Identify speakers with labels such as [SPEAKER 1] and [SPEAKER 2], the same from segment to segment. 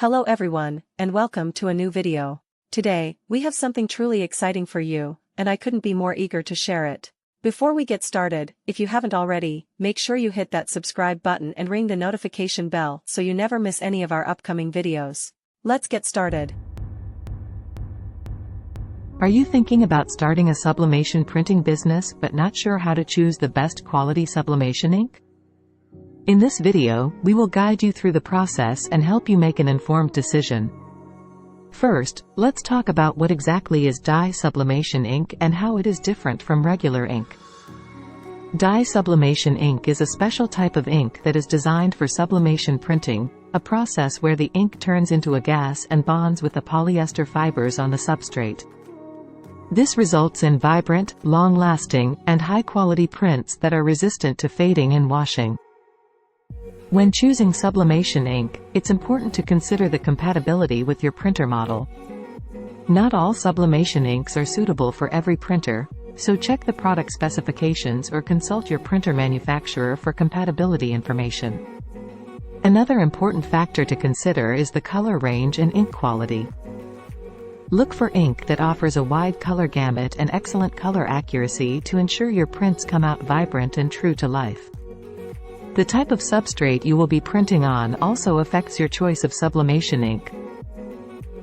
[SPEAKER 1] Hello everyone, and welcome to a new video. Today, we have something truly exciting for you, and I couldn't be more eager to share it. Before we get started, if you haven't already, make sure you hit that subscribe button and ring the notification bell so you never miss any of our upcoming videos. Let's get started.
[SPEAKER 2] Are you thinking about starting a sublimation printing business but not sure how to choose the best quality sublimation ink? In this video, we will guide you through the process and help you make an informed decision. First, let's talk about what exactly is dye sublimation ink and how it is different from regular ink. Dye sublimation ink is a special type of ink that is designed for sublimation printing, a process where the ink turns into a gas and bonds with the polyester fibers on the substrate. This results in vibrant, long-lasting, and high-quality prints that are resistant to fading and washing. When choosing sublimation ink, it's important to consider the compatibility with your printer model. Not all sublimation inks are suitable for every printer, so check the product specifications or consult your printer manufacturer for compatibility information. Another important factor to consider is the color range and ink quality. Look for ink that offers a wide color gamut and excellent color accuracy to ensure your prints come out vibrant and true to life. The type of substrate you will be printing on also affects your choice of sublimation ink.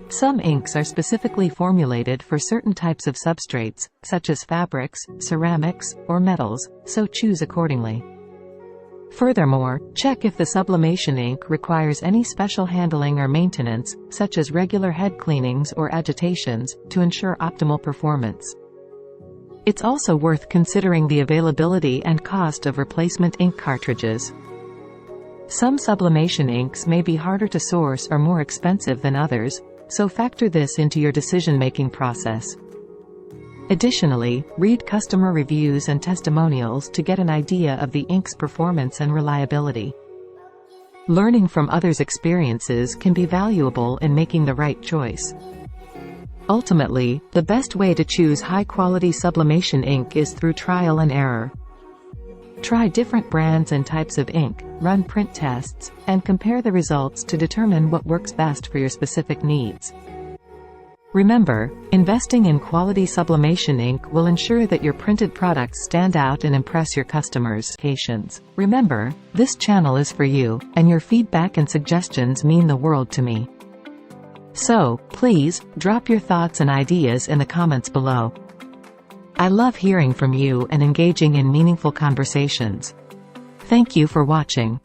[SPEAKER 2] Some inks are specifically formulated for certain types of substrates, such as fabrics, ceramics, or metals, so choose accordingly. Furthermore, check if the sublimation ink requires any special handling or maintenance, such as regular head cleanings or agitations, to ensure optimal performance. It's also worth considering the availability and cost of replacement ink cartridges. Some sublimation inks may be harder to source or more expensive than others, so factor this into your decision-making process. Additionally, read customer reviews and testimonials to get an idea of the ink's performance and reliability. Learning from others' experiences can be valuable in making the right choice. Ultimately, the best way to choose high-quality sublimation ink is through trial and error. Try different brands and types of ink, run print tests, and compare the results to determine what works best for your specific needs. Remember, investing in quality sublimation ink will ensure that your printed products stand out and impress your customers. Remember, this channel is for you, and your feedback and suggestions mean the world to me. So, please, drop your thoughts and ideas in the comments below. I love hearing from you and engaging in meaningful conversations. Thank you for watching.